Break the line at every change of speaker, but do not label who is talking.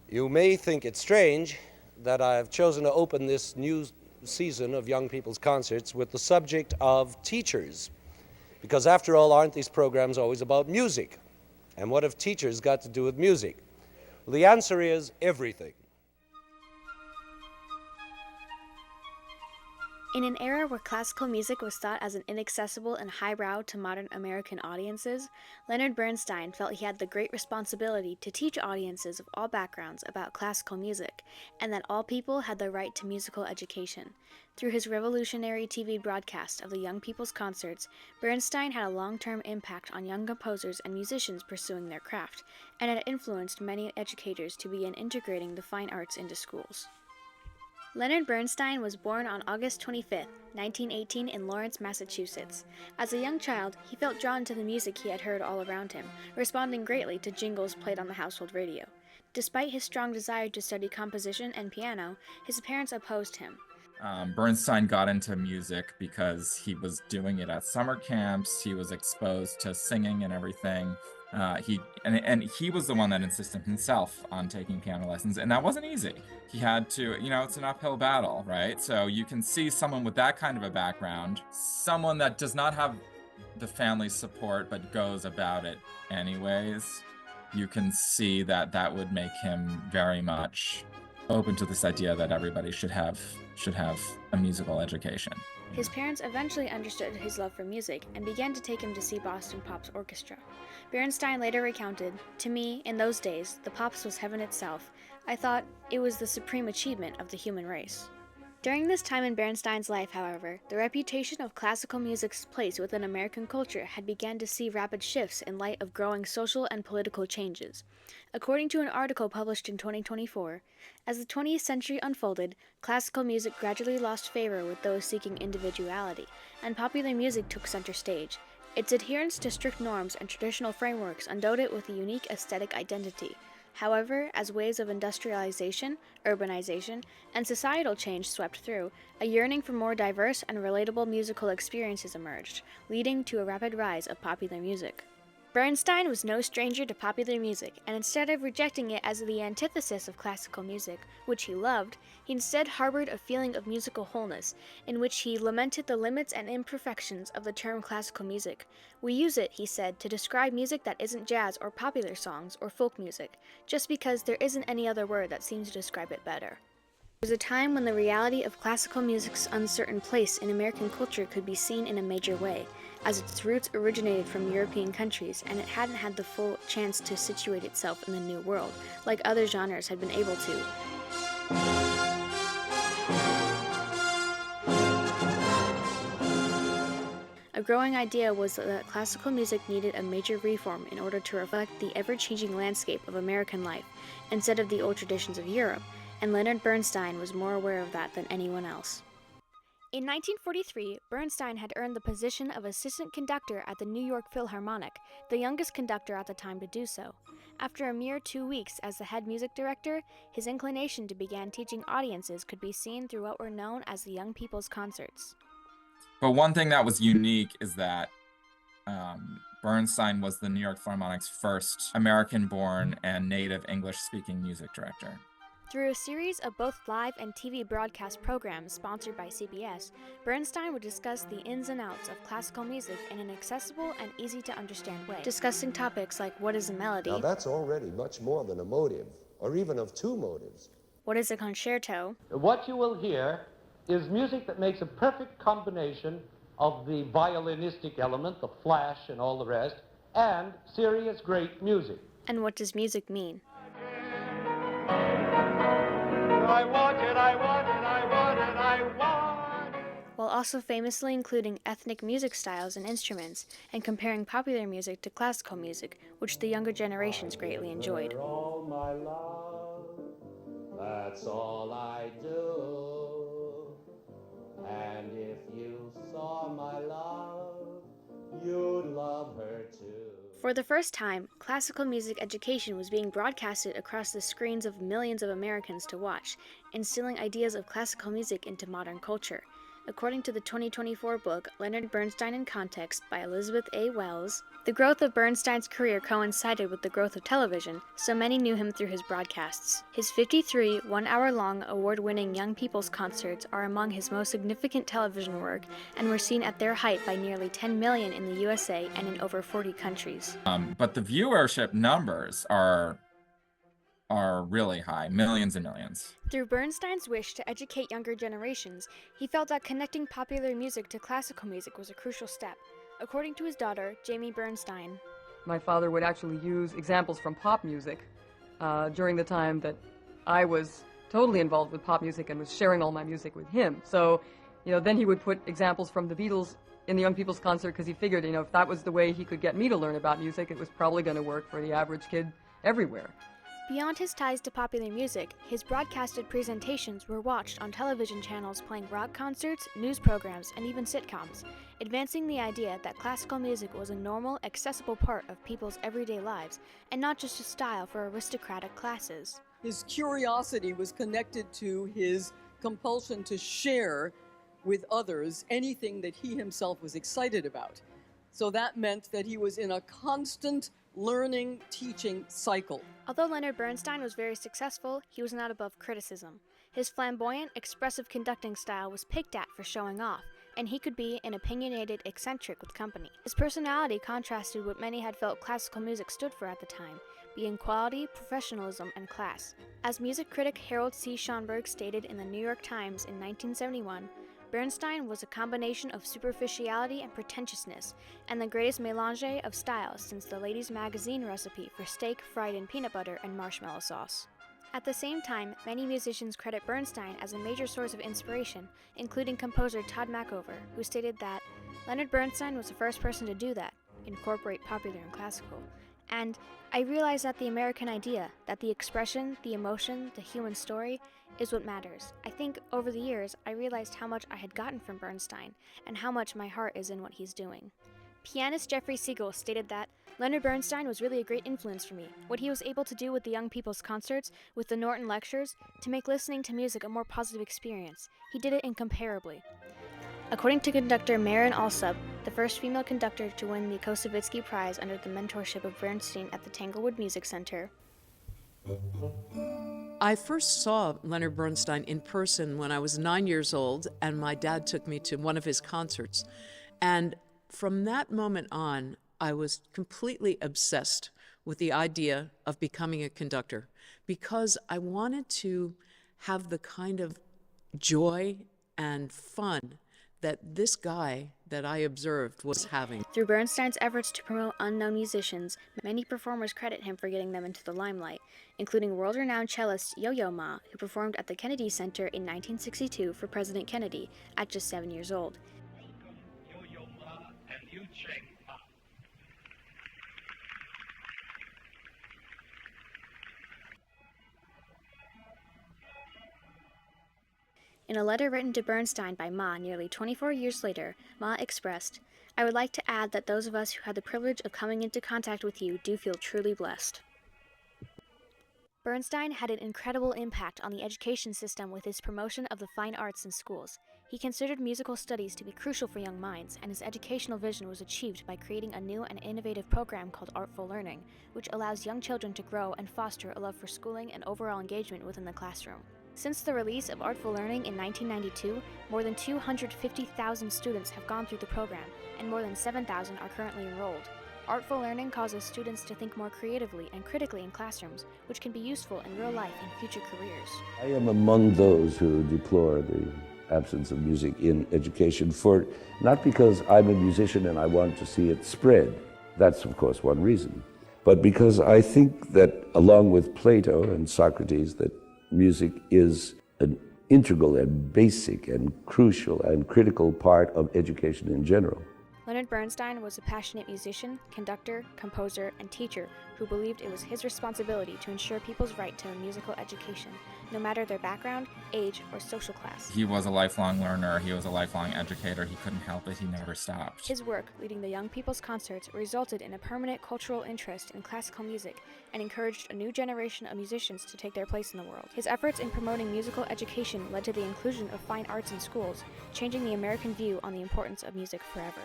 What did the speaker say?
You may think it strange that I have chosen to open this new season of Young People's Concerts with the subject of teachers, because after all, aren't these programs always about music? And what have teachers got to do with music? Well, the answer is everything.
In an era where classical music was thought as an inaccessible and highbrow to modern American audiences, Leonard Bernstein felt he had the great responsibility to teach audiences of all backgrounds about classical music, and that all people had the right to musical education. Through his revolutionary TV broadcast of the Young People's Concerts, Bernstein had a long-term impact on young composers and musicians pursuing their craft, and had influenced many educators to begin integrating the fine arts into schools. Leonard Bernstein was born on August 25, 1918 in Lawrence, Massachusetts. As a young child, he felt drawn to the music he had heard all around him, responding greatly to jingles played on the household radio. Despite his strong desire to study composition and piano, his parents opposed him.
Bernstein got into music because he was doing it at summer camps. He was exposed to singing and everything. He was the one that insisted himself on taking piano lessons, and that wasn't easy. He had to, it's an uphill battle, right? So you can see someone with that kind of a background, someone that does not have the family support but goes about it anyways. You can see that that would make him very much open to this idea that everybody should have a musical education.
His parents eventually understood his love for music and began to take him to see Boston Pop's orchestra. Bernstein later recounted, "To me, in those days, the Pops was heaven itself. I thought it was the supreme achievement of the human race." During this time in Bernstein's life, however, the reputation of classical music's place within American culture had begun to see rapid shifts in light of growing social and political changes. According to an article published in 2024, as the 20th century unfolded, classical music gradually lost favor with those seeking individuality, and popular music took center stage. Its adherence to strict norms and traditional frameworks endowed it with a unique aesthetic identity. However, as waves of industrialization, urbanization, and societal change swept through, a yearning for more diverse and relatable musical experiences emerged, leading to a rapid rise of popular music. Bernstein was no stranger to popular music, and instead of rejecting it as the antithesis of classical music, which he loved, he instead harbored a feeling of musical wholeness, in which he lamented the limits and imperfections of the term classical music. "We use it," he said, "to describe music that isn't jazz or popular songs or folk music, just because there isn't any other word that seems to describe it better." There was a time when the reality of classical music's uncertain place in American culture could be seen in a major way, as its roots originated from European countries and it hadn't had the full chance to situate itself in the New World, like other genres had been able to. A growing idea was that classical music needed a major reform in order to reflect the ever-changing landscape of American life, instead of the old traditions of Europe, and Leonard Bernstein was more aware of that than anyone else. In 1943, Bernstein had earned the position of assistant conductor at the New York Philharmonic, the youngest conductor at the time to do so. After a mere 2 weeks as the head music director, his inclination to begin teaching audiences could be seen through what were known as the Young People's Concerts.
But one thing that was unique is that Bernstein was the New York Philharmonic's first American-born and native English-speaking music director.
Through a series of both live and TV broadcast programs sponsored by CBS, Bernstein would discuss the ins and outs of classical music in an accessible and easy-to-understand way, discussing topics like what is a melody,
now that's already much more than a motive, or even of two motives.
What is a concerto,
What you will hear is music that makes a perfect combination of the violinistic element, the flash and all the rest, and serious great music.
and what does music mean?
I want it, I want it, I want it, I want it.
While also famously including ethnic music styles and instruments, and comparing popular music to classical music, which the younger generations greatly enjoyed.
All my love, that's all I do. And if you saw my love, you'd love her too.
For the first time, classical music education was being broadcasted across the screens of millions of Americans to watch, instilling ideas of classical music into modern culture. According to the 2024 book Leonard Bernstein in Context by Elizabeth A. Wells, the growth of Bernstein's career coincided with the growth of television, so many knew him through his broadcasts. His 53 one-hour-long award-winning Young People's Concerts are among his most significant television work and were seen at their height by nearly 10 million in the USA and in over 40 countries.
But the viewership numbers are really high, millions and millions.
Through Bernstein's wish to educate younger generations, he felt that connecting popular music to classical music was a crucial step. According to his daughter, Jamie Bernstein,
my father would actually use examples from pop music during the time that I was totally involved with pop music and was sharing all my music with him. So, then he would put examples from the Beatles in the Young People's Concert because he figured, if that was the way he could get me to learn about music, it was probably going to work for the average kid everywhere.
Beyond his ties to popular music, his broadcasted presentations were watched on television channels playing rock concerts, news programs, and even sitcoms, advancing the idea that classical music was a normal, accessible part of people's everyday lives, and not just a style for aristocratic classes.
His curiosity was connected to his compulsion to share with others anything that he himself was excited about. So that meant that he was in a constant learning, teaching cycle.
Although Leonard Bernstein was very successful, he was not above criticism. His flamboyant, expressive conducting style was picked at for showing off, and he could be an opinionated eccentric with company. His personality contrasted what many had felt classical music stood for at the time, being quality, professionalism, and class. As music critic Harold C. Schonberg stated in the New York Times in 1971, Bernstein was a combination of superficiality and pretentiousness, and the greatest mélange of styles since the ladies' magazine recipe for steak fried in peanut butter and marshmallow sauce. At the same time, many musicians credit Bernstein as a major source of inspiration, including composer Todd Machover, who stated that Leonard Bernstein was the first person to do that, incorporate popular and classical. And I realized that the American idea, that the expression, the emotion, the human story, is what matters. I think over the years, I realized how much I had gotten from Bernstein, and how much my heart is in what he's doing. Pianist Jeffrey Siegel stated that Leonard Bernstein was really a great influence for me. What he was able to do with the Young People's Concerts, with the Norton Lectures, to make listening to music a more positive experience. He did it incomparably. According to conductor Maren Alsop, the first female conductor to win the Kosovitsky Prize under the mentorship of Bernstein at the Tanglewood Music Center,
I first saw Leonard Bernstein in person when I was 9 years old, and my dad took me to one of his concerts. And from that moment on, I was completely obsessed with the idea of becoming a conductor because I wanted to have the kind of joy and fun that this guy that I observed was having.
Through Bernstein's efforts to promote unknown musicians, many performers credit him for getting them into the limelight, including world-renowned cellist Yo-Yo Ma, who performed at the Kennedy Center in 1962 for President Kennedy at just 7 years old.
Yo-Yo Ma and Yu Cheng Ma.
In a letter written to Bernstein by Ma nearly 24 years later, Ma expressed, "I would like to add that those of us who had the privilege of coming into contact with you do feel truly blessed." Bernstein had an incredible impact on the education system with his promotion of the fine arts in schools. He considered musical studies to be crucial for young minds, and his educational vision was achieved by creating a new and innovative program called Artful Learning, which allows young children to grow and foster a love for schooling and overall engagement within the classroom. Since the release of Artful Learning in 1992, more than 250,000 students have gone through the program, and more than 7,000 are currently enrolled. Artful Learning causes students to think more creatively and critically in classrooms, which can be useful in real life and future careers.
I am among those who deplore the absence of music in education, not because I'm a musician and I want to see it spread. That's, of course, one reason. But because I think that, along with Plato and Socrates, that music is an integral and basic and crucial and critical part of education in general.
Leonard Bernstein was a passionate musician, conductor, composer, and teacher who believed it was his responsibility to ensure people's right to a musical education, no matter their background, age, or social class.
He was a lifelong learner, he was a lifelong educator, he couldn't help it, he never stopped.
His work leading the Young People's Concerts resulted in a permanent cultural interest in classical music and encouraged a new generation of musicians to take their place in the world. His efforts in promoting musical education led to the inclusion of fine arts in schools, changing the American view on the importance of music forever.